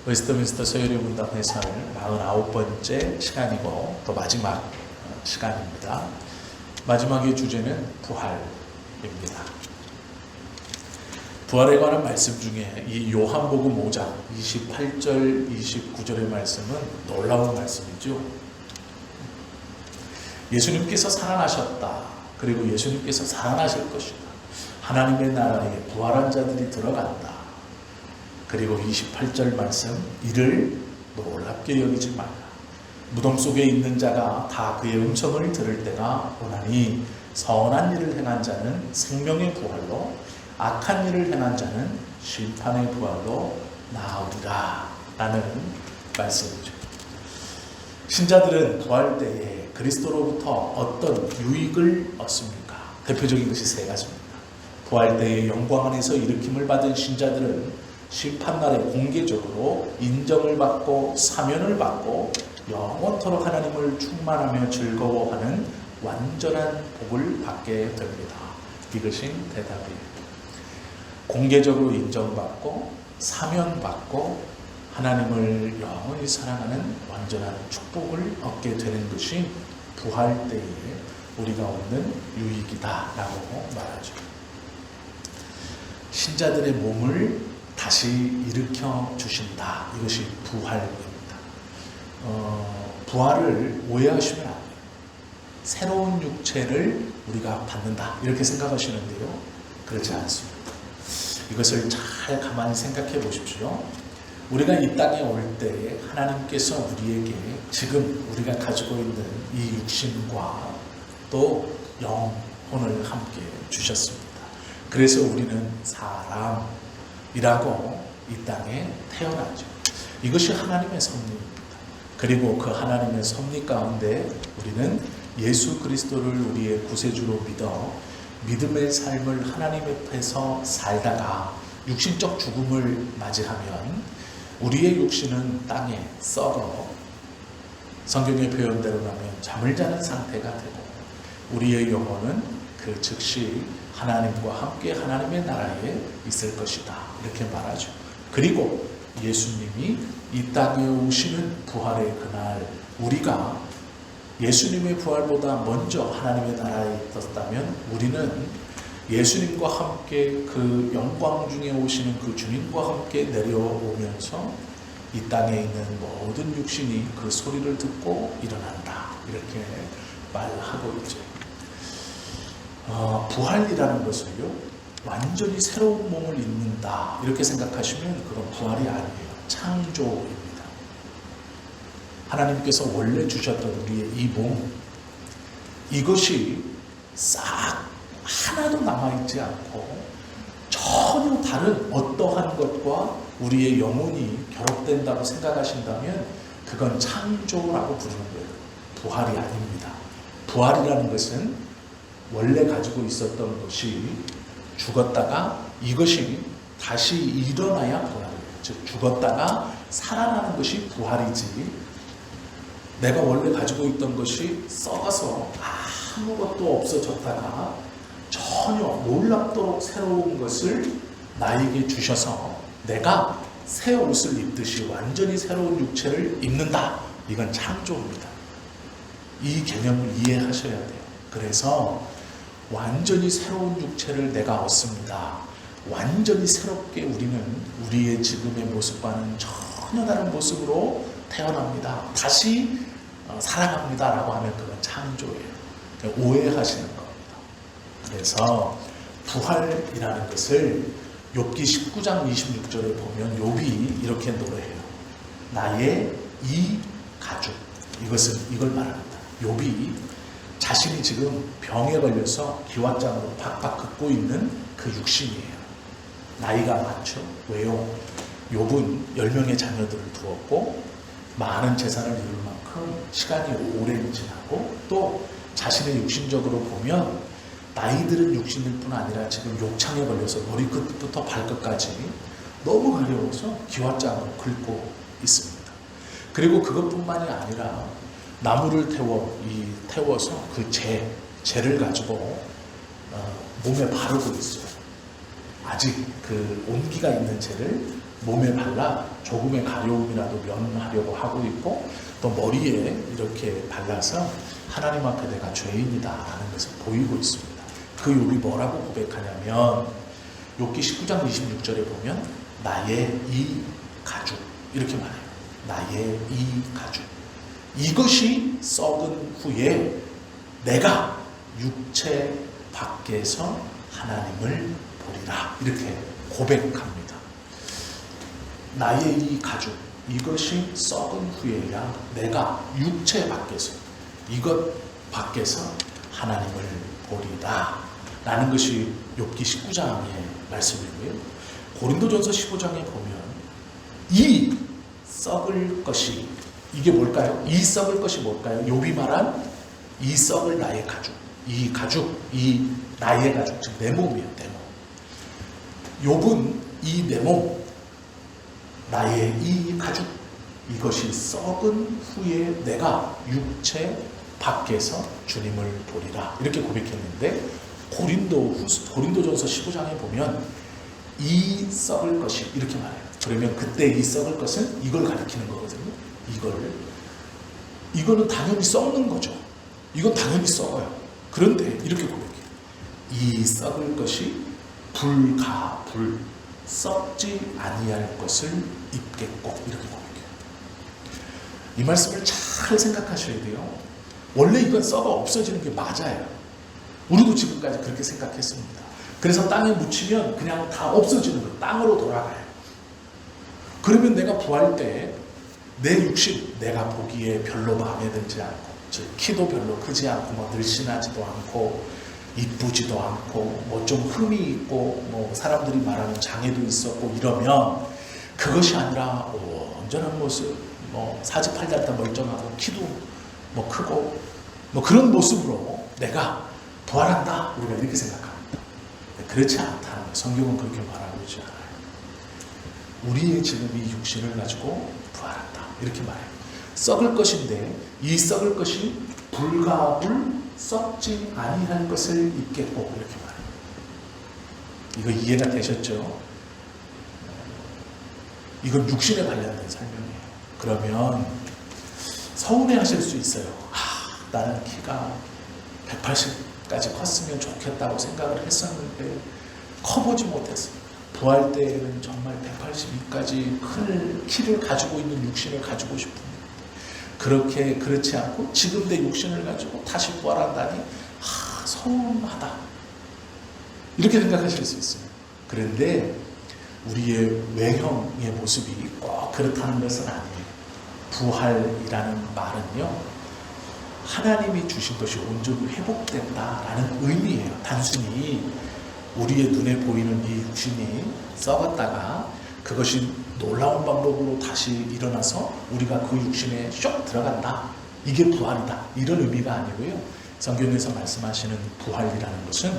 웨스트민스터 서열의 문답 회설 49번째 시간이고 또 마지막 시간입니다. 마지막의 주제는 부활입니다. 부활에 관한 말씀 중에 이 요한복음 5장 28절 29절의 말씀은 놀라운 말씀이죠. 예수님께서 살아나셨다. 그리고 예수님께서 살아나실 것이다. 하나님의 나라에 부활한 자들이 들어간다. 그리고 28절 말씀, 이를 놀랍게 여기지 말라. 무덤 속에 있는 자가 다 그의 음성을 들을 때가 오나니 선한 일을 행한 자는 생명의 부활로, 악한 일을 행한 자는 심판의 부활로 나으리라 라는 말씀이죠. 신자들은 부활 때에 그리스도로부터 어떤 유익을 얻습니까? 대표적인 것이 세 가지입니다. 부활 때에 영광 안에서 일으킴을 받은 신자들은 심판날에 공개적으로 인정을 받고 사면을 받고 영원토록 하나님을 충만하며 즐거워하는 완전한 복을 받게 됩니다. 이것이 대답이에요. 공개적으로 인정받고 사면받고 하나님을 영원히 사랑하는 완전한 축복을 얻게 되는 것이 부활 때에 우리가 얻는 유익이다라고 말하죠. 신자들의 몸을 다시 일으켜 주신다. 이것이 부활입니다. 부활을 오해하시면 안 돼요. 새로운 육체를 우리가 받는다. 이렇게 생각하시는데요. 그렇지 않습니다. 이것을 잘 가만히 생각해 보십시오. 우리가 이 땅에 올 때 하나님께서 우리에게 지금 우리가 가지고 있는 이 육신과 또 영혼을 함께 주셨습니다. 그래서 우리는 사람이라고 이 땅에 태어나죠. 이것이 하나님의 섭리입니다. 그리고 그 하나님의 섭리 가운데 우리는 예수 그리스도를 우리의 구세주로 믿어 믿음의 삶을 하나님 앞에서 살다가 육신적 죽음을 맞이하면 우리의 육신은 땅에 썩어 성경의 표현대로라면 잠을 자는 상태가 되고 우리의 영혼은 그 즉시 하나님과 함께 하나님의 나라에 있을 것이다. 이렇게 말하죠. 그리고 예수님이 이 땅에 오시는 부활의 그날 우리가 예수님의 부활보다 먼저 하나님의 나라에 있었다면 우리는 예수님과 함께 그 영광 중에 오시는 그 주님과 함께 내려오면서 이 땅에 있는 모든 육신이 그 소리를 듣고 일어난다. 이렇게 말하고 있죠. 부활이라는 것을요, 완전히 새로운 몸을 입는다. 이렇게 생각하시면 그건 부활이 아니에요. 창조입니다. 하나님께서 원래 주셨던 우리의 이 몸, 이것이 싹 하나도 남아있지 않고 전혀 다른 어떠한 것과 우리의 영혼이 결합된다고 생각하신다면 그건 창조라고 부르는 거예요. 부활이 아닙니다. 부활이라는 것은 원래 가지고 있었던 것이 죽었다가 이것이 다시 일어나야 부활이에요. 즉 죽었다가 살아나는 것이 부활이지, 내가 원래 가지고 있던 것이 썩어서 아무것도 없어졌다가 전혀 놀랍도록 새로운 것을 나에게 주셔서 내가 새 옷을 입듯이 완전히 새로운 육체를 입는다. 이건 창조입니다. 이 개념을 이해하셔야 돼요. 그래서 완전히 새로운 육체를 내가 얻습니다. 완전히 새롭게 우리는 우리의 지금의 모습과는 전혀 다른 모습으로 태어납니다. 다시 살아갑니다. 라고 하면 그건 창조예요. 오해하시는 겁니다. 그래서 부활이라는 것을 욥기 19장 26절에 보면 욥이 이렇게 노래해요. 나의 이 가죽. 이걸 말합니다. 욥이 자신이 지금 병에 걸려서 기왓장으로 박박 긁고 있는 그 육신이에요. 나이가 많죠. 왜요? 욥은 10명의 자녀들을 두었고 많은 재산을 이룰 만큼 시간이 오래 지나고 또 자신의 육신적으로 보면 나이들은 육신일 뿐 아니라 지금 욕창에 걸려서 머리끝부터 발끝까지 너무 가려워서 기왓장으로 긁고 있습니다. 그리고 그것뿐만이 아니라 나무를 태워서 그 재를 가지고 몸에 바르고 있어요. 아직 그 온기가 있는 재를 몸에 발라 조금의 가려움이라도 면하려고 하고 있고, 또 머리에 이렇게 발라서 하나님 앞에 내가 죄인이다 라는 것을 보이고 있습니다. 그 욥이 뭐라고 고백하냐면, 욥기 19장 26절에 보면 나의 이 가죽 이렇게 말해요. 나의 이 가죽, 이것이 썩은 후에 내가 육체 밖에서 하나님을 보리라, 이렇게 고백합니다. 나의 이 가죽, 이것이 썩은 후에야 내가 육체 밖에서, 이것 밖에서 하나님을 보리라 라는 것이 욥기 19장의 말씀이고요. 고린도전서 15장에 보면 이 썩을 것이, 이게 뭘까요? 이 썩을 것이 뭘까요? 욥이 말한 이 썩을 나의 가죽, 이 가죽, 이 나의 가죽, 즉 내 몸이에요. 내 몸. 욥은 이 내 몸, 나의 이 가죽, 이것이 썩은 후에 내가 육체 밖에서 주님을 보리라, 이렇게 고백했는데, 고린도전서 15장에 보면 이 썩을 것이 이렇게 말해요. 그러면 그때 이 썩을 것은 이걸 가리키는 거거든요. 이거는 당연히 썩는 거죠. 이건 당연히 썩어요. 그런데 이렇게 고백해요. 이 썩을 것이 불가불 썩지 아니할 것을 입겠고, 이렇게 고백해요. 이 말씀을 잘 생각하셔야 돼요. 원래 이건 썩어 없어지는 게 맞아요. 우리도 지금까지 그렇게 생각했습니다. 그래서 땅에 묻히면 그냥 다 없어지는 거예요. 땅으로 돌아가요. 그러면 내가 부활 때 내 육신, 내가 보기에 별로 마음에 들지 않고, 즉 키도 별로 크지 않고, 뭐 늘씬하지도 않고, 이쁘지도 않고, 뭐 좀 흠이 있고, 뭐 사람들이 말하는 장애도 있었고 이러면, 그것이 아니라 온전한 모습, 뭐 사지팔달다 멀쩡하고 키도 뭐 크고 뭐 그런 모습으로 내가 부활한다, 우리가 이렇게 생각합니다. 그렇지 않다는 거예요. 성경은 그렇게 말하고 있지 않아요. 우리의 지금 이 육신을 가지고 부활한다, 이렇게 말해요. 썩을 것인데 이 썩을 것이 불가불 썩지 아니할 것을 입겠고, 이렇게 말해요. 이거 이해가 되셨죠? 이건 육신에 관련된 설명이에요. 그러면 서운해 하실 수 있어요. 나는 키가 180까지 컸으면 좋겠다고 생각을 했었는데 커보지 못했어요. 부활 때에는 정말 182까지 큰 키를 가지고 있는 육신을 가지고 싶은데, 그렇지 않고 지금 내 육신을 가지고 다시 부활한다니 서운하다, 이렇게 생각하실 수 있어요. 그런데 우리의 외형의 모습이 꼭 그렇다는 것은 아니에요. 부활이라는 말은요, 하나님이 주신 것이 온전히 회복된다라는 의미예요. 단순히 우리의 눈에 보이는 이 육신이 썩었다가 그것이 놀라운 방법으로 다시 일어나서 우리가 그 육신에 쏙 들어간다, 이게 부활이다, 이런 의미가 아니고요. 성경에서 말씀하시는 부활이라는 것은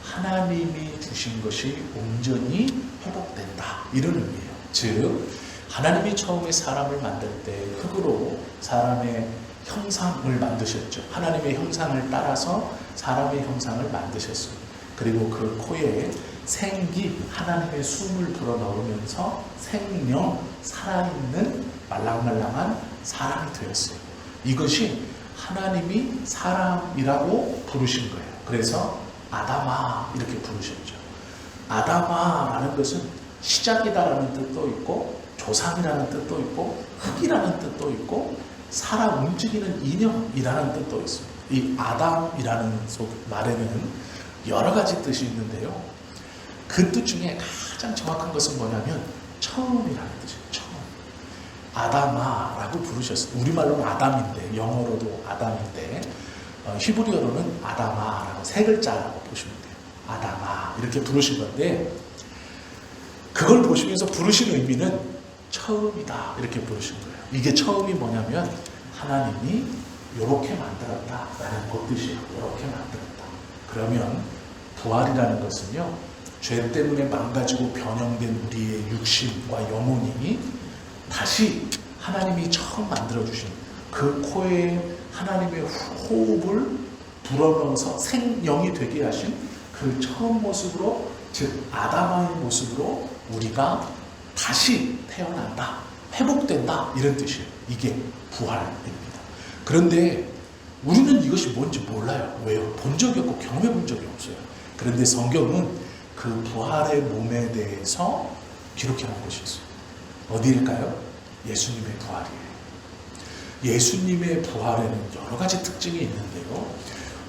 하나님이 주신 것이 온전히 회복된다, 이런 의미예요. 즉 하나님이 처음에 사람을 만들 때 흙으로 사람의 형상을 만드셨죠. 하나님의 형상을 따라서 사람의 형상을 만드셨어요. 그리고 그 코에 생기, 하나님의 숨을 불어넣으면서 생명, 살아있는 말랑말랑한 사람이 되었어요. 이것이 하나님이 사람이라고 부르신 거예요. 그래서 아담아, 이렇게 부르셨죠. 아담아라는 것은 시작이다라는 뜻도 있고, 조상이라는 뜻도 있고, 흙이라는 뜻도 있고, 살아 움직이는 인형이라는 뜻도 있습니다. 이 아담이라는 말에는 여러 가지 뜻이 있는데요. 그 뜻 중에 가장 정확한 것은 뭐냐면 처음이라는 뜻이에요. 처음. 아담아라고 부르셨어요. 우리말로는 아담인데, 영어로도 아담인데, 히브리어로는 아담아라고 세 글자라고 보시면 돼요. 아담아, 이렇게 부르신 건데, 그걸 보시면서 부르신 의미는 처음이다, 이렇게 부르신 거예요. 이게 처음이 뭐냐면 하나님이 이렇게 만들었다라는 그 뜻이에요. 이렇게 만들었다. 그러면 부활이라는 것은요, 죄 때문에 망가지고 변형된 우리의 육신과 영혼이 다시 하나님이 처음 만들어주신 그 코에 하나님의 호흡을 불어넣어서 생명이 되게 하신 그 처음 모습으로, 즉 아담아의 모습으로 우리가 다시 태어난다, 회복된다, 이런 뜻이에요. 이게 부활입니다. 그런데 우리는 이것이 뭔지 몰라요. 왜요? 본 적이 없고 경험해 본 적이 없어요. 그런데 성경은 그 부활의 몸에 대해서 기록해 놓은 것이 있어요. 어디일까요? 예수님의 부활이에요. 예수님의 부활에는 여러 가지 특징이 있는데요.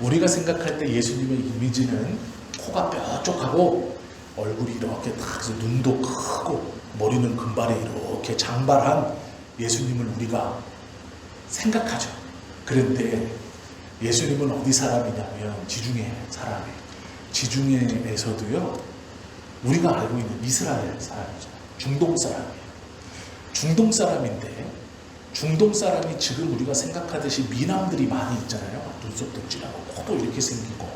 우리가 생각할 때 예수님의 이미지는 코가 뾰족하고 얼굴이 이렇게 딱 눈도 크고 머리는 금발에 이렇게 장발한 예수님을 우리가 생각하죠. 그런데 예수님은 어디 사람이냐면 지중해 사람이에요. 지중해에서도요, 우리가 알고 있는 이스라엘 사람이죠. 중동 사람이에요. 중동 사람인데, 중동 사람이 지금 우리가 생각하듯이 미남들이 많이 있잖아요. 눈썹도 진하고 코도 이렇게 생기고.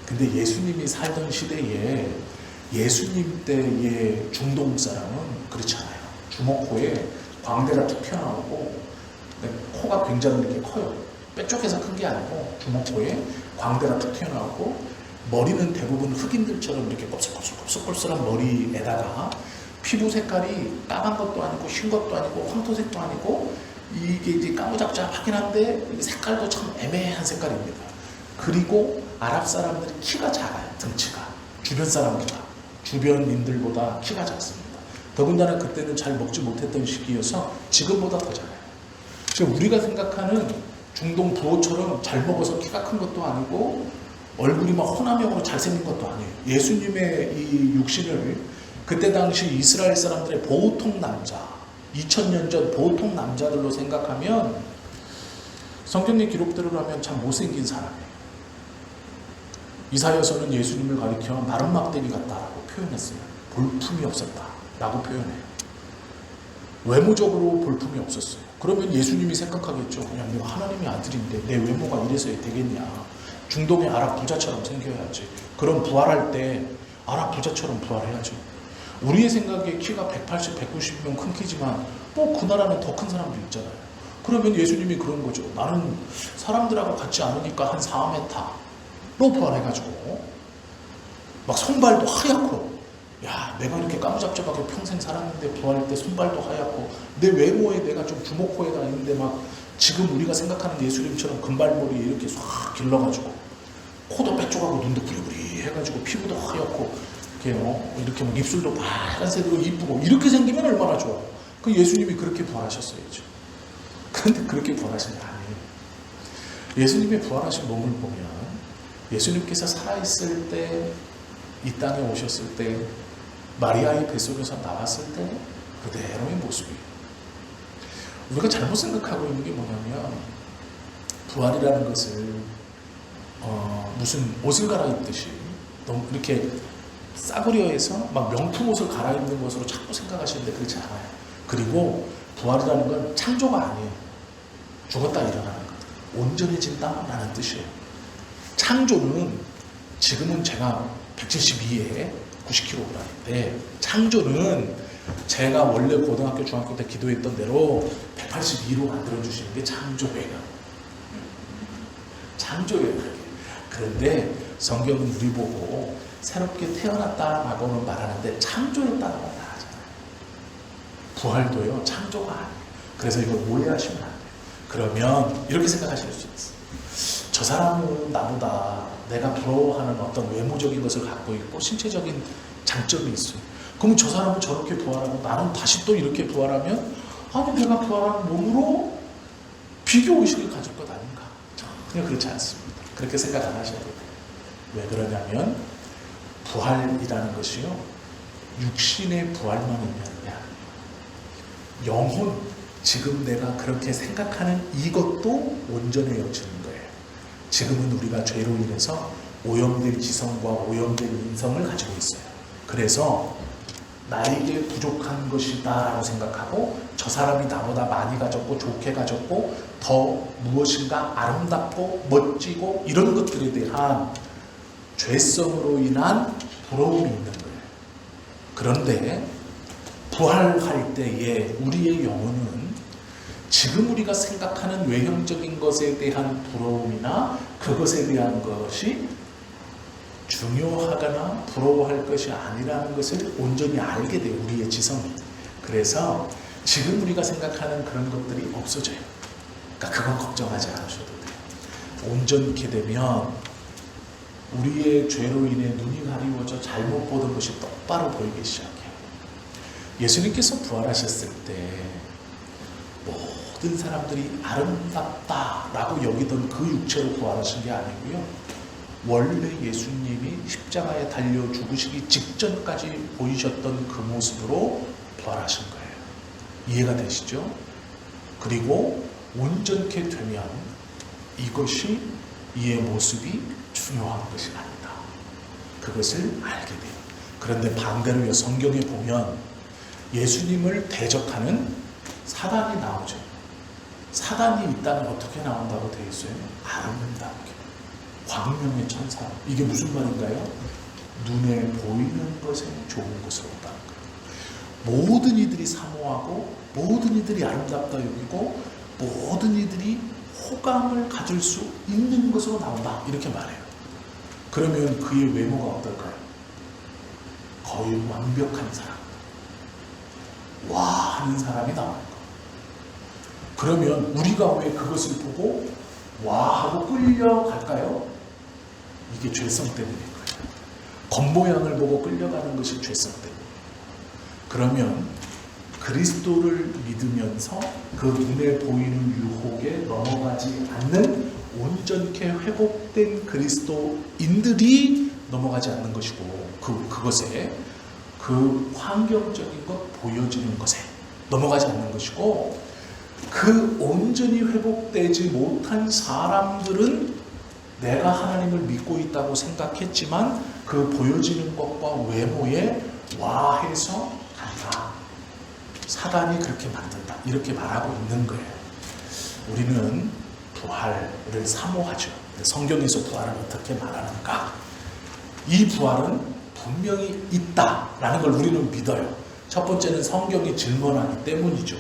근데 예수님이 살던 시대에 예수님 때의 중동 사람은 그렇지 않아요. 주먹코에 광대가 툭 튀어나오고 코가 굉장히 이렇게 커요. 뾰족해서 큰 게 아니고 주먹코에 광대가 툭 튀어나오고 머리는 대부분 흑인들처럼 이렇게 곱슬곱슬한 머리에다가 피부 색깔이 까만 것도 아니고 흰 것도 아니고 황토색도 아니고 이게 이제 까무잡잡하긴 한데 색깔도 참 애매한 색깔입니다. 그리고 아랍 사람들이 키가 작아요. 등치가 주변인들보다 키가 작습니다. 더군다나 그때는 잘 먹지 못했던 시기여서 지금보다 더 작아요. 그래서 우리가 생각하는 중동 부호처럼 잘 먹어서 키가 큰 것도 아니고 얼굴이 막 호남형으로 잘생긴 것도 아니에요. 예수님의 이 육신을 그때 당시 이스라엘 사람들의 보통 남자, 2000년 전 보통 남자들로 생각하면 성경의 기록대로 하면 참 못생긴 사람이에요. 이사야서는 예수님을 가리켜 마른 막대기 같다라고 표현했어요. 볼품이 없었다라고 표현해요. 외모적으로 볼품이 없었어요. 그러면 예수님이 생각하겠죠. 그냥 내가 하나님의 아들인데 내 외모가 이래서 되겠냐. 중동의 아랍 부자처럼 생겨야지. 그럼 부활할 때 아랍 부자처럼 부활해야죠. 우리의 생각에 키가 180, 190면 큰 키지만 그 나라는 더 큰 사람도 있잖아요. 그러면 예수님이 그런 거죠. 나는 사람들하고 같지 않으니까 한 4m로 부활해가지고 막 손발도 하얗고, 야, 내가 이렇게 까무잡잡하게 평생 살았는데 부활할 때 손발도 하얗고 내 외모에 내가 좀 주먹코에가 있는데 막 지금 우리가 생각하는 예수님처럼 금발머리 이렇게 싹 길러가지고 코도 빼쪽하고 눈도 부리부리 해가지고 피부도 하얗고 이렇게 막 입술도 파란색으로 이쁘고 이렇게 생기면 얼마나 좋아. 그 예수님이 그렇게 부활하셨어야죠. 그런데 그렇게 부활하신 게 아니에요. 예수님의 부활하신 몸을 보면 예수님께서 살아있을 때, 이 땅에 오셨을 때, 마리아의 뱃속에서 나왔을 때 그대로의 모습이에요. 우리가 잘못 생각하고 있는 게 뭐냐면 부활이라는 것을 무슨 옷을 갈아입듯이 너무 이렇게 싸구려해서 막 명품 옷을 갈아입는 것으로 자꾸 생각하시는데 그렇지 않아요. 그리고 부활이라는 건 창조가 아니에요. 죽었다 일어나는 것, 온전해진다라는 뜻이에요. 창조는 지금은 제가 172에 90kg인데 창조는 제가 원래 고등학교 중학교 때 기도했던 대로 182로 만들어주시는 게 창조예요. 창조예요. 그런데 성경은 우리 보고 새롭게 태어났다라고는 말하는데 창조했다라고 말하잖아요. 부활도요, 창조가 아니에요. 그래서 이걸 오해하시면 안 돼요. 그러면 이렇게 생각하실 수 있어요. 저 사람은 나보다 내가 부러워하는 어떤 외모적인 것을 갖고 있고 신체적인 장점이 있어요. 그러면 저 사람은 저렇게 부활하고 나는 다시 또 이렇게 부활하면 아니 내가 부활한 몸으로 비교의식을 가질 것 아닌가. 그냥 그렇지 않습니다. 그렇게 생각 안 하셔야 돼요. 왜 그러냐면 부활이라는 것이요, 육신의 부활만 있는 게 아니에요. 영혼, 지금 내가 그렇게 생각하는 이것도 온전해지는 거예요. 지금은 우리가 죄로 인해서 오염된 지성과 오염된 인성을 가지고 있어요. 그래서 나에게 부족한 것이다 라고 생각하고 저 사람이 나보다 많이 가졌고 좋게 가졌고 더 무엇인가 아름답고 멋지고 이런 것들에 대한 죄성으로 인한 부러움이 있는 거예요. 그런데 부활할 때에 우리의 영혼은 지금 우리가 생각하는 외형적인 것에 대한 부러움이나 그것에 대한 것이 중요하거나 부러워할 것이 아니라는 것을 온전히 알게 돼요. 우리의 지성이. 그래서 지금 우리가 생각하는 그런 것들이 없어져요. 그러니까 그건 걱정하지 않으셔도 돼요. 온전케 되면 우리의 죄로 인해 눈이 가리워져 잘못 보던 것이 똑바로 보이기 시작해요. 예수님께서 부활하셨을 때 모든 사람들이 아름답다라고 여기던 그 육체로 부활하신 게 아니고요. 원래 예수님이 십자가에 달려 죽으시기 직전까지 보이셨던 그 모습으로 부활하신 거예요. 이해가 되시죠? 그리고 온전케 되면 이것이 이의 모습이 중요한 것이 아니다. 그것을 알게 돼요. 그런데 반대로요, 성경에 보면 예수님을 대적하는 사단이 나오죠. 사단이 이 땅에 어떻게 나온다고 되어 있어요? 아름답게, 광명의 천사. 이게 무슨 말인가요? 눈에 보이는 것에 좋은 것으로 온다는 거예요. 모든 이들이 사모하고 모든 이들이 아름답다 여기고 모든 이들이 호감을 가질 수 있는 것으로 나온다, 이렇게 말해요. 그러면 그의 외모가 어떨까요? 거의 완벽한 사람, 와 하는 사람이 나오는 거예요. 그러면 우리가 왜 그것을 보고 와 하고 끌려갈까요? 이게 죄성 때문인 거예요. 겉모양을 보고 끌려가는 것이 죄성 때문이에요. 그러면 그리스도를 믿으면서 그 눈에 보이는 유혹에 넘어가지 않는 온전케 회복된 그리스도인들이 넘어가지 않는 것이고, 그것에 그 환경적인 것, 보여지는 것에 넘어가지 않는 것이고, 그 온전히 회복되지 못한 사람들은 내가 하나님을 믿고 있다고 생각했지만 그 보여지는 것과 외모에 와해서 간다. 사단이 그렇게 만든다. 이렇게 말하고 있는 거예요. 우리는 부활을 사모하죠. 성경에서 부활은 어떻게 말하는가? 이 부활은 분명히 있다라는 걸 우리는 믿어요. 첫 번째는 성경이 질문하기 때문이죠.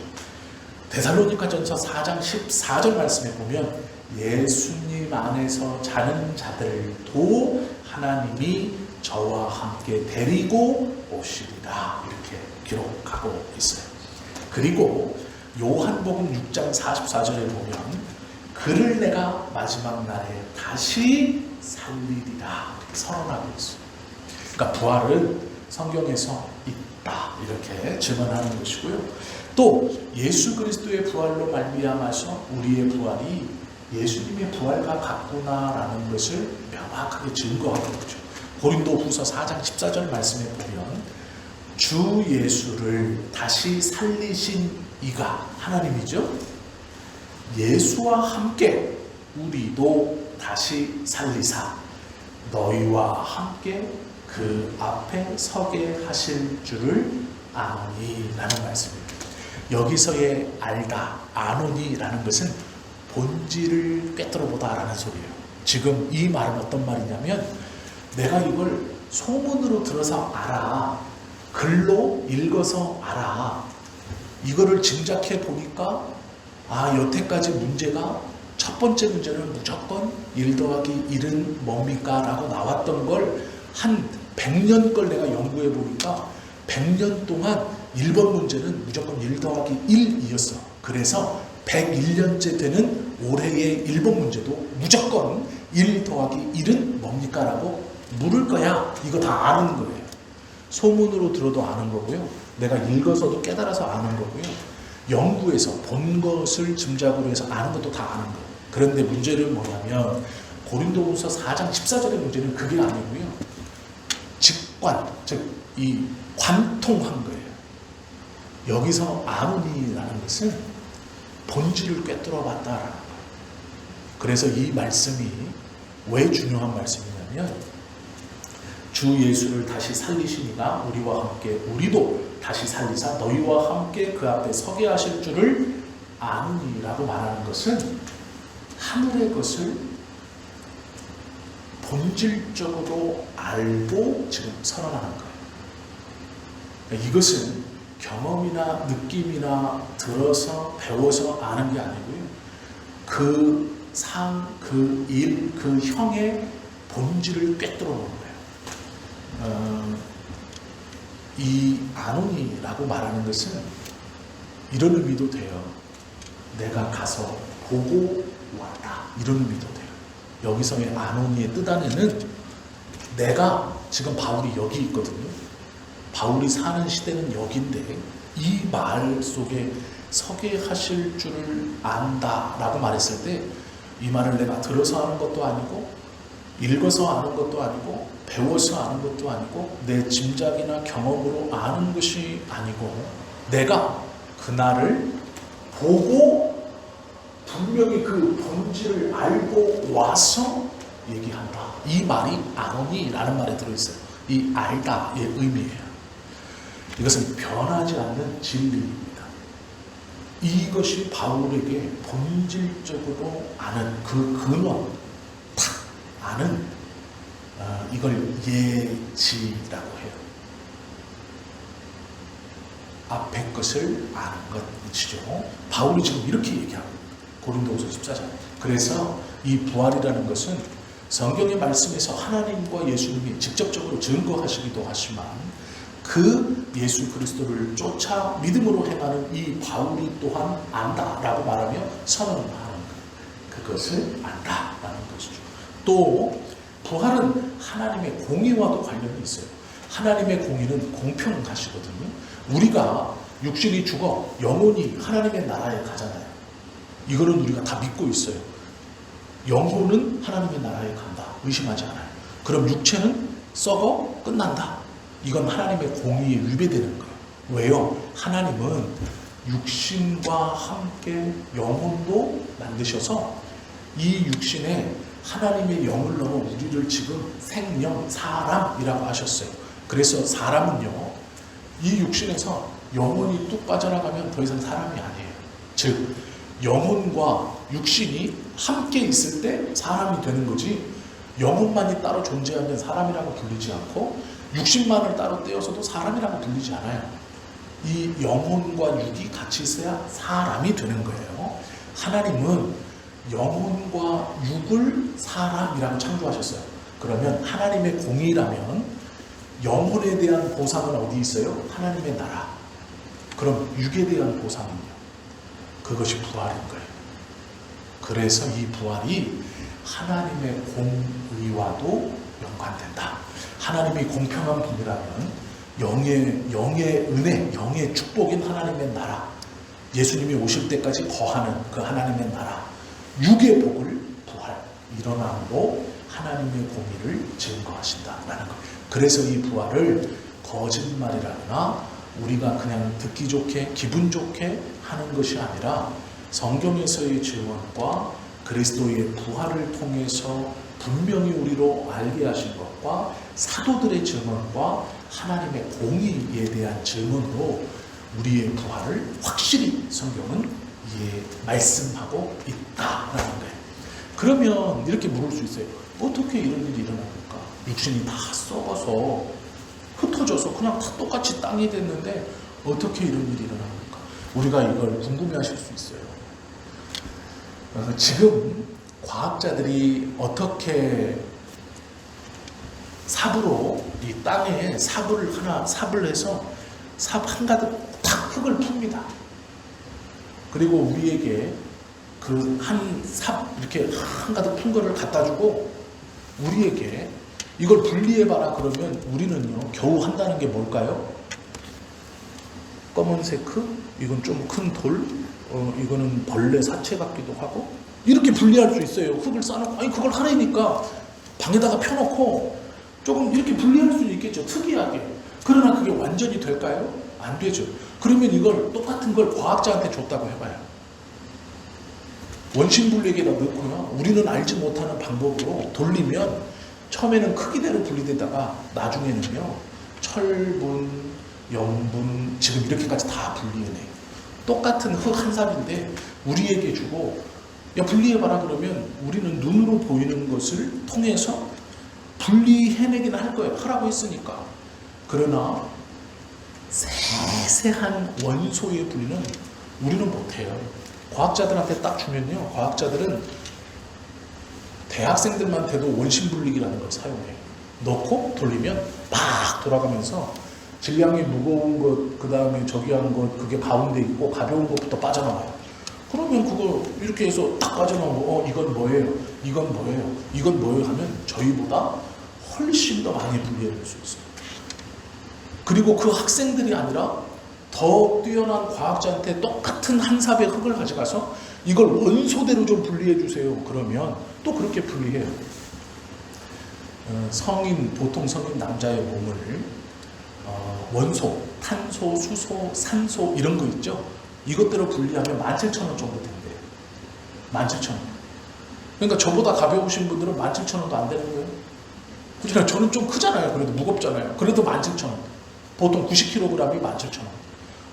데살로니가전서 4장 14절 말씀에 보면 예수님 안에서 자는 자들도 하나님이 저와 함께 데리고 오시리라, 이렇게 기록하고 있어요. 그리고 요한복음 6장 44절에 보면 그를 내가 마지막 날에 다시 살리리라, 이렇게 선언하고 있어요. 그러니까 부활은 성경에서 있다, 이렇게 증언하는 것이고요. 또 예수 그리스도의 부활로 말미암아서 우리의 부활이 예수님의 부활과 같구나라는 것을 명확하게 증거하고 있죠. 고린도후서 4장 14절 말씀에 보면 주 예수를 다시 살리신 이가 하나님이죠. 예수와 함께 우리도 다시 살리사 너희와 함께 그 앞에 서게 하실 줄을 아노니 라는 말씀입니다. 여기서의 알다, 아노니라는 것은 본질을 꿰뚫어보다 라는 소리예요. 지금 이 말은 어떤 말이냐면 내가 이걸 소문으로 들어서 알아, 글로 읽어서 알아, 이거를 짐작해 보니까 여태까지 문제가 첫 번째 문제는 무조건 1 더하기 1은 뭡니까? 라고 나왔던 걸 한 100년 걸 내가 연구해 보니까 100년 동안 1번 문제는 무조건 1 더하기 1이었어. 그래서 101년째 되는 올해의 1번 문제도 무조건 1 더하기 1은 뭡니까? 라고 물을 거야. 이거 다 아는 거예요. 소문으로 들어도 아는 거고요. 내가 읽어서도 깨달아서 아는 거고요. 연구해서 본 것을 짐작으로 해서 아는 것도 다 아는 거예요. 그런데 문제는 뭐냐면 고린도후서 4장 14절의 문제는 그게 아니고요. 직관, 즉 이 관통한 거예요. 여기서 아노니라는 것은 본질을 꿰뚫어 봤다라는 거예요. 그래서 이 말씀이 왜 중요한 말씀이냐면 주 예수를 다시 살리시니가 우리와 함께 우리도 다시 살리사 너희와 함께 그 앞에 서게 하실 줄을 아노니라고 말하는 것은 하늘의 것을 본질적으로 알고 지금 선언하는 거예요. 이것은 경험이나 느낌이나 들어서 배워서 아는 게 아니고요. 그 상, 그 일, 그 형의 본질을 꿰뚫어 보는 거예요. 이 아노니라고 말하는 것은 이런 의미도 돼요. 내가 가서 보고 왔다. 이런 의미도 돼요. 여기서의 아노니의 뜻 안에는 내가 지금 바울이 여기 있거든요. 바울이 사는 시대는 여기인데 이 말 속에 서게 하실 줄을 안다라고 말했을 때 이 말을 내가 들어서 하는 것도 아니고 읽어서 아는 것도 아니고 배워서 아는 것도 아니고 내 짐작이나 경험으로 아는 것이 아니고 내가 그날을 보고 분명히 그 본질을 알고 와서 얘기한다. 이 말이 아노니라는 말에 들어있어요. 이 알다의 의미예요. 이것은 변하지 않는 진리입니다. 이것이 바울에게 본질적으로 아는 그 근원, 탁 아는 이걸 예지라고 해요. 앞에 것을 아는 것이죠. 바울이 지금 이렇게 얘기하고 고린도후서 14장. 그래서 이 부활이라는 것은 성경의 말씀에서 하나님과 예수님이 직접적으로 증거하시기도 하지만 그 예수 그리스도를 쫓아 믿음으로 행하는 이 바울이 또한 안다라고 말하며 선언하는 것. 그것을 안다라는 것이죠. 또 부활은 하나님의 공의와도 관련이 있어요. 하나님의 공의는 공평하시거든요. 우리가 육신이 죽어 영혼이 하나님의 나라에 가잖아요. 이거는 우리가 다 믿고 있어요. 영혼은 하나님의 나라에 간다. 의심하지 않아요. 그럼 육체는 썩어 끝난다. 이건 하나님의 공의에 위배되는 거예요. 왜요? 하나님은 육신과 함께 영혼도 만드셔서 이 육신에 하나님의 영을 넣어 우리를 지금 생명, 사람이라고 하셨어요. 그래서 사람은요, 이 육신에서 영혼이 뚝 빠져나가면 더 이상 사람이 아니에요. 즉, 영혼과 육신이 함께 있을 때 사람이 되는 거지, 영혼만이 따로 존재하면 사람이라고 불리지 않고 육신만을 따로 떼어서도 사람이라고 불리지 않아요. 이 영혼과 육이 같이 있어야 사람이 되는 거예요. 하나님은 영혼과 육을 사람이라고 창조하셨어요. 그러면 하나님의 공의라면 영혼에 대한 보상은 어디 있어요? 하나님의 나라. 그럼 육에 대한 보상은요? 그것이 부활인 거예요. 그래서 이 부활이 하나님의 공의와도 연관된다. 하나님이 공평한 분이라면 영의 은혜, 영의 축복인 하나님의 나라, 예수님이 오실 때까지 거하는 그 하나님의 나라, 육의 복을 부활, 일어남으로 하나님의 공의를 증거하신다라는 것. 그래서 이 부활을 거짓말이라거나 우리가 그냥 듣기 좋게 기분 좋게 하는 것이 아니라 성경에서의 증언과 그리스도의 부활을 통해서 분명히 우리로 알게 하신 것과 사도들의 증언과 하나님의 공의에 대한 증언으로 우리의 부활을 확실히 성경은 말씀하고 있다라는 거예요. 그러면 이렇게 물을 수 있어요. 어떻게 이런 일이 일어납니까? 육신이 다 썩어서 흩어져서 그냥 다 똑같이 땅이 됐는데 어떻게 이런 일이 일어납니까? 우리가 이걸 궁금해하실 수 있어요. 지금 과학자들이 어떻게 삽으로 이 땅에 삽을 해서 삽 한가득 탁 흙을 풉니다. 그리고 우리에게 그 한 삽 이렇게 한가득 푼 거를 갖다 주고 우리에게 이걸 분리해봐라 그러면 우리는요 겨우 한다는 게 뭘까요? 검은색 흙, 이건 좀 큰 돌, 이거는 벌레 사체 같기도 하고 이렇게 분리할 수 있어요. 흙을 쌓아놓고 아니 그걸 하라니까 방에다가 펴놓고 조금 이렇게 분리할 수 있겠죠. 특이하게. 그러나 그게 완전히 될까요? 안 되죠. 그러면 이걸 똑같은 걸 과학자한테 줬다고 해봐요. 원심분리에다 넣고요. 우리는 알지 못하는 방법으로 돌리면 처음에는 크기대로 분리되다가 나중에는요. 철분, 염분 지금 이렇게까지 다 분리해내요. 똑같은 흙 한 삽인데 우리에게 주고 야 분리해봐라 그러면 우리는 눈으로 보이는 것을 통해서 분리해내기는 할 거예요. 하라고 했으니까. 그러나 세세한 원소의 분리는 우리는 못해요. 과학자들한테 딱 주면요. 과학자들은 대학생들만 돼도 원심분리기라는 걸 사용해요. 넣고 돌리면 막 돌아가면서 질량이 무거운 것, 그 다음에 저기 한 것, 그게 가운데 있고 가벼운 것부터 빠져나와요. 그러면 그거 이렇게 해서 딱 빠져나오고 이건 뭐예요? 이건 뭐예요? 이건 뭐예요? 하면 저희보다 훨씬 더 많이 분리해낼 수 있어요. 그리고 그 학생들이 아니라 더 뛰어난 과학자한테 똑같은 한 삽의 흙을 가져가서 이걸 원소대로 좀 분리해 주세요. 그러면 또 그렇게 분리해요. 보통 성인 남자의 몸을 원소, 탄소, 수소, 산소 이런 거 있죠? 이것대로 분리하면 17,000원 정도 된대요. 17,000원. 그러니까 저보다 가벼우신 분들은 17,000원도 안 되는 거예요. 그렇잖아요. 저는 좀 크잖아요. 그래도 무겁잖아요. 그래도 17,000원. 보통 90kg이 17,000원.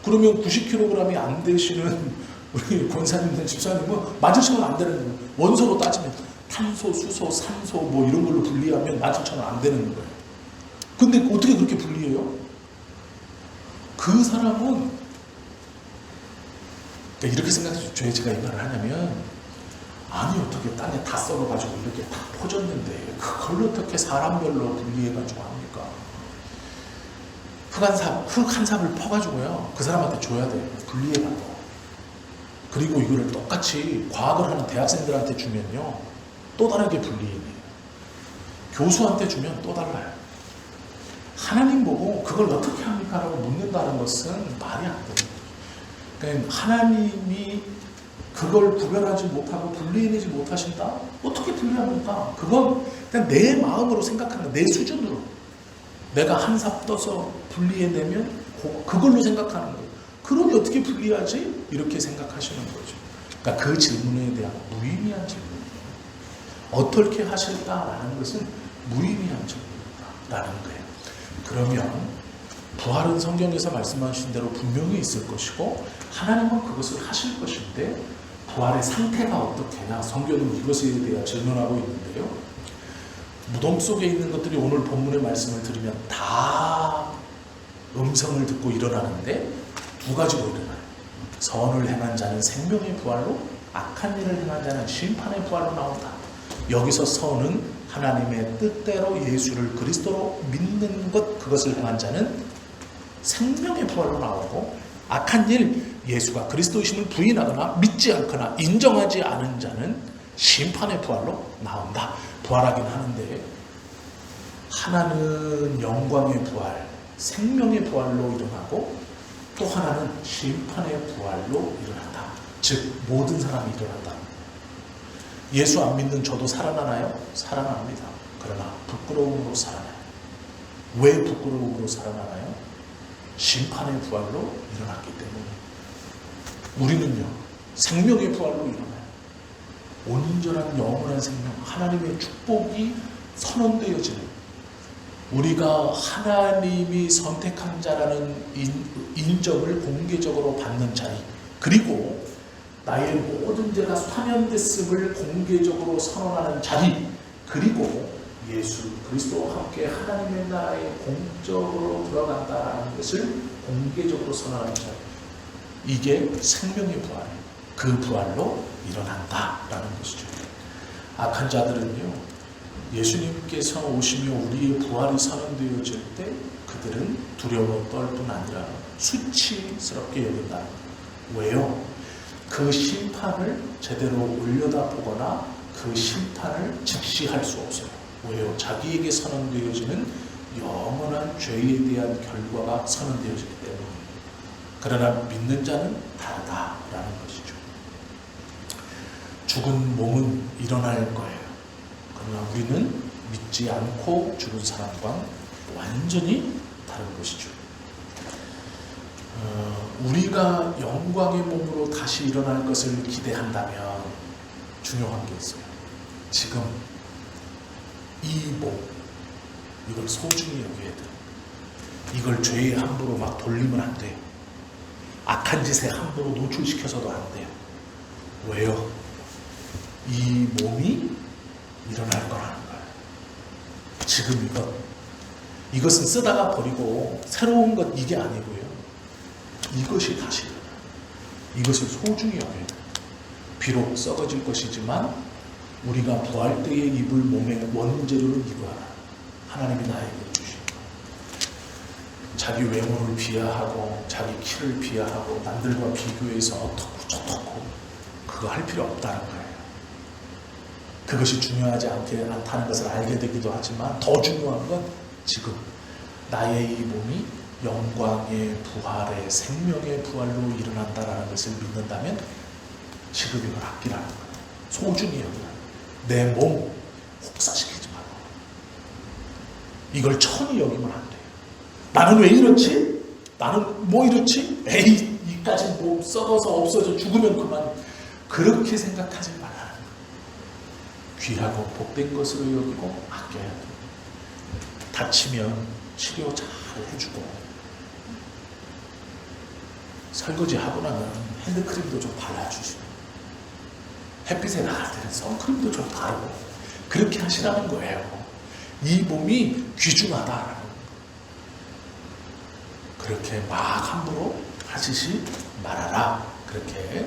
그러면 90kg이 안 되시는 우리 권사님들, 집사님은 17,000원 안 되는 거예요. 원소로 따지면 탄소, 수소, 산소 뭐 이런 걸로 분리하면 17,000원 안 되는 거예요. 근데 어떻게 그렇게 분리해요? 그 사람은 이렇게 생각해서 제가 이 말을 하냐면, 아니 어떻게 땅에 다 썩어가지고 이렇게 다 퍼졌는데 그걸 어떻게 사람별로 분리해가지고 합니까? 흙 한 삽을 퍼가지고요 그 사람한테 줘야 돼요. 분리해가지고. 그리고 이거를 똑같이 과학을 하는 대학생들한테 주면요 또 다르게 분리해요. 교수한테 주면 또 달라요. 하나님 보고 그걸 어떻게 합니까? 라고 묻는다는 것은 말이 안 됩니다. 그러니까 하나님이 그걸 구별하지 못하고 분리해내지 못하신다? 어떻게 분리합니까? 그건 그냥 내 마음으로 생각하는 내 수준으로 내가 한 삽 떠서 분리해내면 그걸로 생각하는 거예요. 그러니 어떻게 분리하지? 이렇게 생각하시는 거죠. 그러니까 그 질문에 대한 무의미한 질문이에요. 어떻게 하실까라는 것은 무의미한 질문이다라는 거예요. 그러면 부활은 성경에서 말씀하신 대로 분명히 있을 것이고 하나님은 그것을 하실 것인데 부활의 상태가 어떻게냐 성경은 이것에 대해 질문하고 있는데요. 무덤 속에 있는 것들이 오늘 본문의 말씀을 들으면 다 음성을 듣고 일어나는데 두 가지로 일어나요. 선을 행한 자는 생명의 부활로, 악한 일을 행한 자는 심판의 부활로 나온다. 여기서 선은 하나님의 뜻대로 예수를 그리스도로 믿는 것, 그것을 행한 자는 생명의 부활로 나오고, 악한 일, 예수가 그리스도이심을 부인하거나 믿지 않거나 인정하지 않은 자는 심판의 부활로 나온다. 부활하긴 하는데 하나는 영광의 부활, 생명의 부활로 일어나고 또 하나는 심판의 부활로 일어난다. 즉 모든 사람이 일어난다. 예수 안 믿는 저도 살아나나요? 살아납니다. 그러나 부끄러움으로 살아나요. 왜 부끄러움으로 살아나나요? 심판의 부활로 일어났기 때문에. 우리는요 생명의 부활로 일어나요. 온전한 영원한 생명, 하나님의 축복이 선언되어지는, 우리가 하나님이 선택한 자라는 인정을 공개적으로 받는 자리, 그리고 나의 모든 죄가 사면됐음을 공개적으로 선언하는 자리, 그리고 예수 그리스도와 함께 하나님의 나라에 공적으로 들어간다는 것을 공개적으로 선언하는 자리, 이게 생명의 부활이에요. 그 부활로 일어난다라는 것이죠. 악한 자들은요 예수님께서 오시며 우리의 부활이 선언되어질 때 그들은 두려워 떨 뿐 아니라 수치스럽게 여긴다. 왜요? 그 심판을 제대로 올려다보거나 그 심판을 직시할 수 없어요. 왜요? 자기에게 선언되어지는 영원한 죄에 대한 결과가 선언되어지기 때문에. 그러나 믿는 자는 다르다라는 것이죠. 죽은 몸은 일어날 거예요. 그러나 우리는 믿지 않고 죽은 사람과 완전히 다른 것이죠. 우리가 영광의 몸으로 다시 일어날 것을 기대한다면 중요한 게 있어요. 지금 이 몸, 이걸 소중히 여겨야 돼요. 이걸 죄에 함부로 막 돌리면 안 돼요. 악한 짓에 함부로 노출시켜서도 안 돼요. 왜요? 이 몸이 일어날 거라는 거예요. 지금 이것은 쓰다가 버리고 새로운 것 이게 아니고요. 이것이 다시 일어나요. 이것을 소중히 여겨야 돼요. 비록 썩어질 것이지만 우리가 부활 때에 입을 몸의 원재료를 이거 하나. 하나님이 나에게 주신 것. 자기 외모를 비하하고 자기 키를 비하하고 남들과 비교해서 어떻고 저떻고 그거 할 필요 없다는 거예요. 그것이 중요하지 않다는 것을 알게 되기도 하지만 더 중요한 건 지금 나의 이 몸이 영광의 부활의 생명의 부활로 일어난다는 것을 믿는다면 지금 이걸 아끼라는 거예요. 소중히 여기라. 내 몸 혹사시키지 말고 이걸 천히 여기면 안 돼요. 나는 왜 이렇지? 나는 뭐 이렇지? 에이 이까지 뭐 썩어서 없어져 죽으면 그만. 그렇게 생각하지 말라는 거예요. 귀하고 복된 것으로 여기고 아껴야 돼요. 다치면 치료 잘 해주고 설거지하고 나면 핸드크림도 좀 발라주시고 햇빛에 나갈 때는 선크림도 좀 바르고 그렇게 하시라는 거예요. 이 몸이 귀중하다라는 거예요. 그렇게 막 함부로 하시지 말아라 그렇게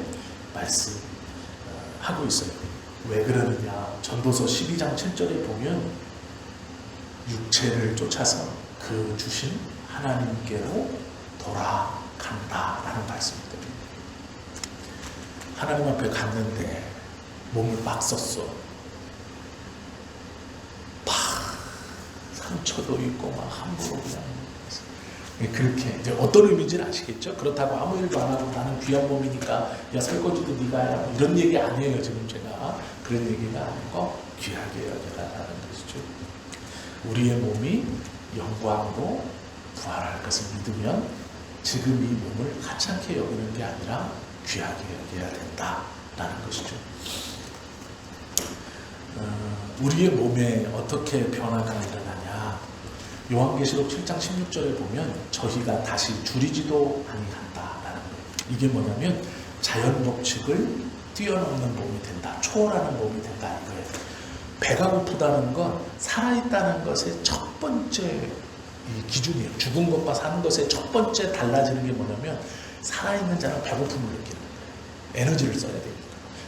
말씀하고 있어요. 왜 그러느냐? 전도서 12장 7절에 보면 육체를 쫓아서 그 주신 하나님께로 돌아간다라는 말씀입니다. 하나님 앞에 갔는데 몸을 막 썼어. 상처도 있고 막 함부로 그냥 그렇게 이제 어떤 의미인지는 아시겠죠? 그렇다고 아무 일도 안 하고 나는 귀한 몸이니까 야 설거지도 네가 해라 이런 얘기 아니에요. 지금 제가 그런 얘기가 아니고 귀하게 여겨라라는 것이죠. 우리의 몸이 영광으로 부활할 것을 믿으면 지금 이 몸을 하찮게 여기는 게 아니라 귀하게 여겨야 된다라는 것이죠. 우리의 몸에 어떻게 변화가 일어나냐? 요한계시록 7장 16절에 보면 저희가 다시 줄이지도 아니한다라는 거예요. 이게 뭐냐면 자연 법칙을 뛰어넘는 몸이 된다, 초월하는 몸이 된다 이거예요. 배가 고프다는 건 살아있다는 것의 첫 번째 이 기준이에요. 죽은 것과 사는 것의 첫 번째 달라지는 게 뭐냐면 살아있는 자는 배고픔을 느끼는 거예요. 에너지를 써야 되니까.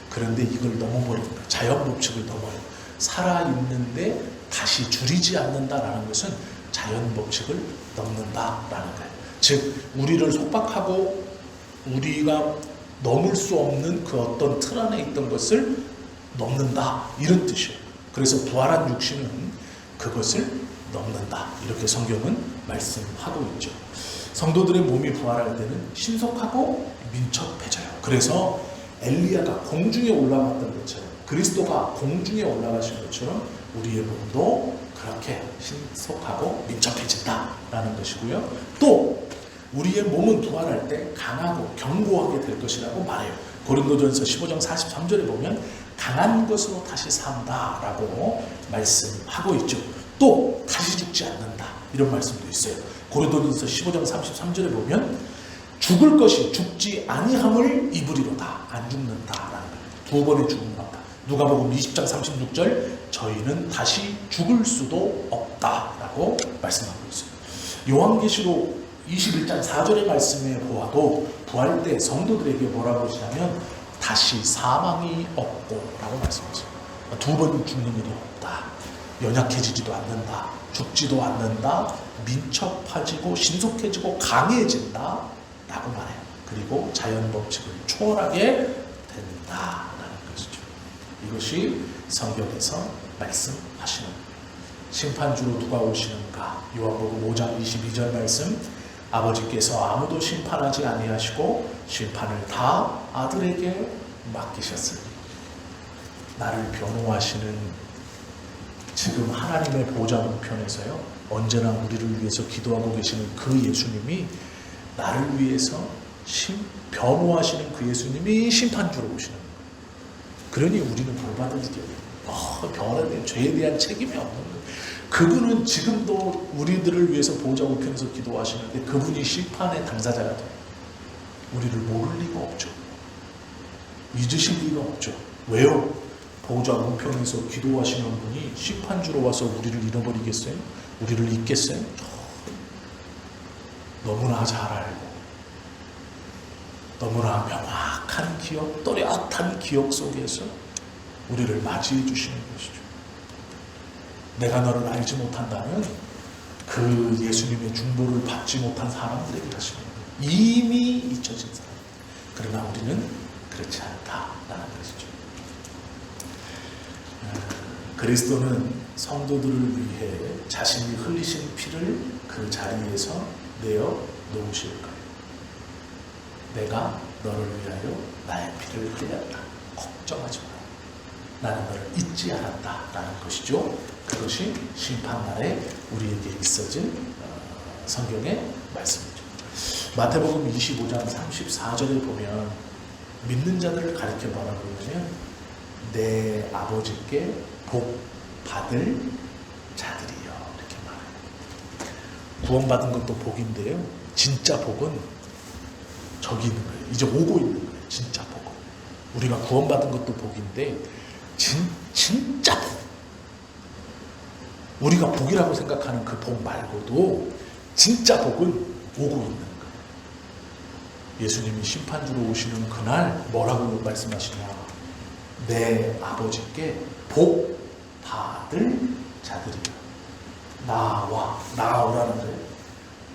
그런데 이걸 넘어버리는 거예요. 자연 법칙을 넘어요. 살아있는데 다시 줄이지 않는다라는 것은 자연 법칙을 넘는다라는 거예요. 즉 우리를 속박하고 우리가 넘을 수 없는 그 어떤 틀 안에 있던 것을 넘는다 이런 뜻이에요. 그래서 부활한 육신은 그것을 넘는다 이렇게 성경은 말씀하고 있죠. 성도들의 몸이 부활할 때는 신속하고 민첩해져요. 그래서 엘리야가 공중에 올라갔던 것처럼 그리스도가 공중에 올라가신 것처럼 우리의 몸도 그렇게 신속하고 민첩해진다라는 것이고요. 또 우리의 몸은 부활할 때 강하고 견고하게 될 것이라고 말해요. 고린도전서 15장 43절에 보면 강한 것으로 다시 산다라고 말씀하고 있죠. 또 다시 죽지 않는다 이런 말씀도 있어요. 고린도전서 15장 33절에 보면 죽을 것이 죽지 아니함을 입으리로다. 안 죽는다라는 거예요. 두 번의 죽음 같다. 누가복음 20장 36절 저희는 다시 죽을 수도 없다라고 말씀하고 있어요. 요한계시록 21장 4절의 말씀에 보아도 부활 때 성도들에게 뭐라고 하시냐면 다시 사망이 없고 라고 말씀하세요. 두 번 죽는 일이 없다. 연약해지지도 않는다. 죽지도 않는다. 민첩해지고 신속해지고 강해진다 라고 말해요. 그리고 자연 법칙을 초월하게 된다라는 것이죠. 이것이 성경에서 말씀하시는 거예요. 심판주로 누가 오시는가? 요한복음 5장 22절 말씀 아버지께서 아무도 심판하지 아니하시고 심판을 다 아들에게 맡기셨으니 나를 변호하시는 지금 하나님의 보좌 우편에서요 언제나 우리를 위해서 기도하고 계시는 그 예수님이 나를 위해서 변호하시는 그 예수님이 심판주로 오시는 거예요. 그러니 우리는 벌받을 일이 없어요. 변화된 죄에 대한 책임이 없는 거예요. 그분은 지금도 우리들을 위해서 보좌 우편에서 기도하시는데 그분이 심판의 당사자가 돼요. 우리를 모를 리가 없죠. 잊으실 리가 없죠. 왜요? 보좌 우편에서 기도하시는 분이 심판주로 와서 우리를 잃어버리겠어요? 우리를 잊겠어요? 너무나 잘 알고 너무나 명확한 기억, 또렷한 기억 속에서 우리를 맞이해 주시는 것이죠. 내가 너를 알지 못한다면 그 예수님의 중보를 받지 못한 사람들에게 하시는 거예요. 이미 잊혀진 사람. 그러나 우리는 그렇지 않다라는 것이죠. 그리스도는 성도들을 위해 자신이 흘리신 피를 그 자리에서 내어 놓으실 거예요. 내가 너를 위하여 나의 피를 흘렸다. 걱정하지 마라. 나는 너를 잊지 않았다. 라는 것이죠. 그것이 심판날에 우리에게 있어진 성경의 말씀이죠. 마태복음 25장 34절에 보면 믿는 자들을 가리켜 뭐라고 그러냐면 내 아버지께 복 받을 자들이요. 이렇게 말해요. 구원받은 것도 복인데요. 진짜 복은 저기 있는 거예요. 이제 오고 있는 거예요. 진짜 복은. 우리가 구원받은 것도 복인데 진짜 복. 우리가 복이라고 생각하는 그 복 말고도 진짜 복은 오고 있는 거예요. 예수님이 심판주로 오시는 그날 뭐라고 말씀하시냐. 내 아버지께 복 받을 자들이요. 나오라는 거예요.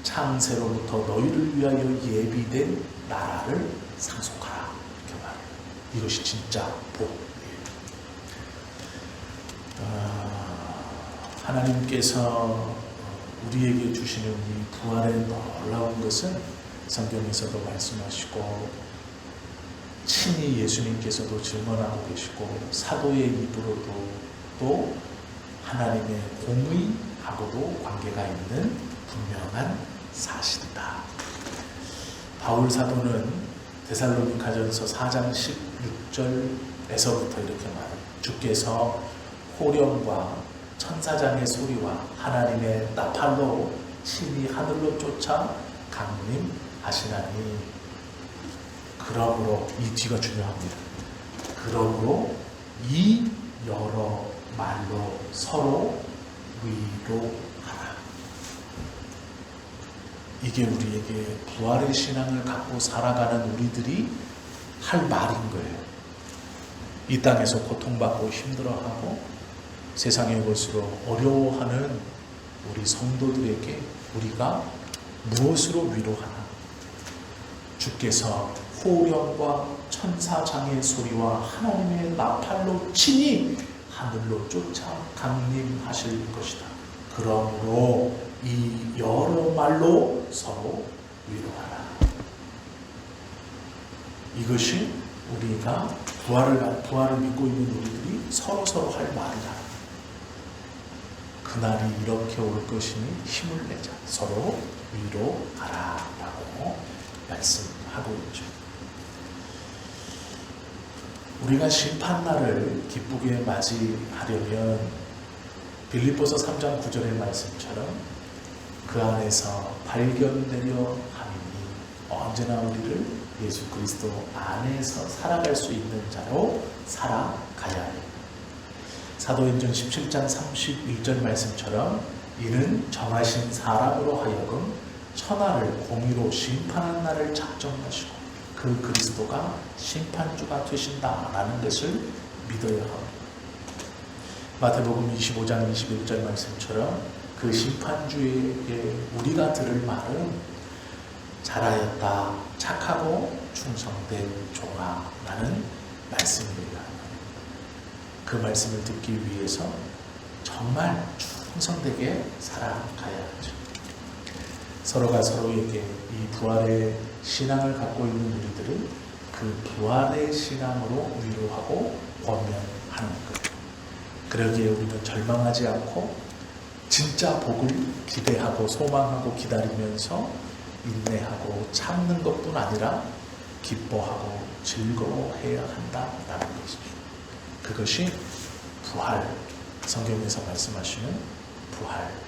창세로부터 너희를 위하여 예비된 나라를 상속하라. 이렇게 말해요. 이것이 진짜 복이에요. 하나님께서 우리에게 주시는 이 부활의 놀라운 것은 성경에서도 말씀하시고 친히 예수님께서도 증언하고 계시고 사도의 입으로도 또 하나님의 공의하고도 관계가 있는 분명한 사실이다. 바울 사도는 데살로니가전서 4장 16절에서부터 이렇게 말해요. 주께서 호령과 천사장의 소리와 하나님의 나팔로 친히 하늘로 쫓아 강림하시나니 그러므로 이 뒤가 중요합니다. 그러므로 이 여러 말로 서로 위로하라. 이게 우리에게 부활의 신앙을 갖고 살아가는 우리들이 할 말인 거예요. 이 땅에서 고통받고 힘들어하고 세상의 것으로 어려워하는 우리 성도들에게 우리가 무엇으로 위로하나? 주께서 호령과 천사장의 소리와 하나님의 나팔로 친히 하늘로 쫓아 강림하실 것이다. 그러므로 이 여러 말로 서로 위로하라. 이것이 우리가 부활을 믿고 있는 우리들이 서로 할 말이다. 그날이 이렇게 올 것이니 힘을 내자. 서로 위로하라 라고 말씀하고 있죠. 우리가 심판날을 기쁘게 맞이하려면 빌립보서 3장 9절의 말씀처럼 그 안에서 발견되려 함이니 언제나 우리를 예수 그리스도 안에서 살아갈 수 있는 자로 살아가야 해요. 사도행전 17장 31절 말씀처럼 이는 정하신 사람으로 하여금 천하를 공의로 심판한 날을 작정하시고 그 그리스도가 심판주가 되신다라는 것을 믿어야 합니다. 마태복음 25장 21절 말씀처럼 그 심판주에게 우리가 들을 말은 잘하였다 착하고 충성된 종아 라는 말씀입니다. 그 말씀을 듣기 위해서 정말 충성되게 살아가야죠. 서로가 서로에게 이 부활의 신앙을 갖고 있는 우리들은 그 부활의 신앙으로 위로하고 권면하는 거예요. 그러기에 우리는 절망하지 않고 진짜 복을 기대하고 소망하고 기다리면서 인내하고 참는 것뿐 아니라 기뻐하고 즐거워해야 한다라는 것이죠. 그것이 부활, 성경에서 말씀하시는 부활입니다.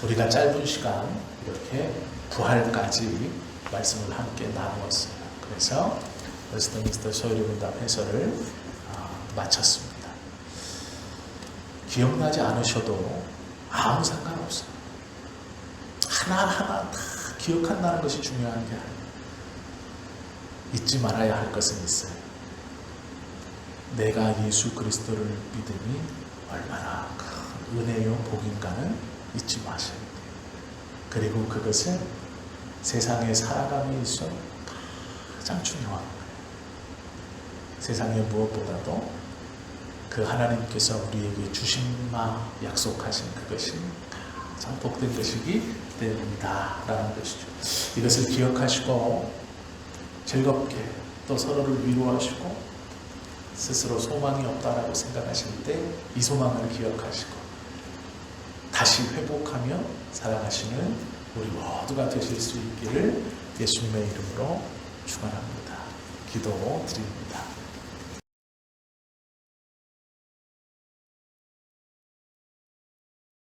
우리가 짧은 시간 이렇게 부활까지 말씀을 함께 나누었어요. 그래서 웨스트민스터 소요리문답 해설을 마쳤습니다. 기억나지 않으셔도 아무 상관없어요. 하나하나 다 기억한다는 것이 중요한 게 아니에요. 잊지 말아야 할 것은 있어요. 내가 예수 그리스도를 믿음이 얼마나 큰 은혜요 복인가는 잊지 마셔야 돼요. 그리고 그것은 세상에 살아감에 있어 가장 중요한 거예요. 세상의 무엇보다도 그 하나님께서 우리에게 주신 바 약속하신 그것이 가장 복된 것이기 때문이다 라는 것이죠. 이것을 기억하시고 즐겁게 또 서로를 위로하시고 스스로 소망이 없다라고 생각하실 때 이 소망을 기억하시고 다시 회복하며 살아가시는 우리 모두가 되실 수 있기를 예수님의 이름으로 축원합니다. 기도드립니다.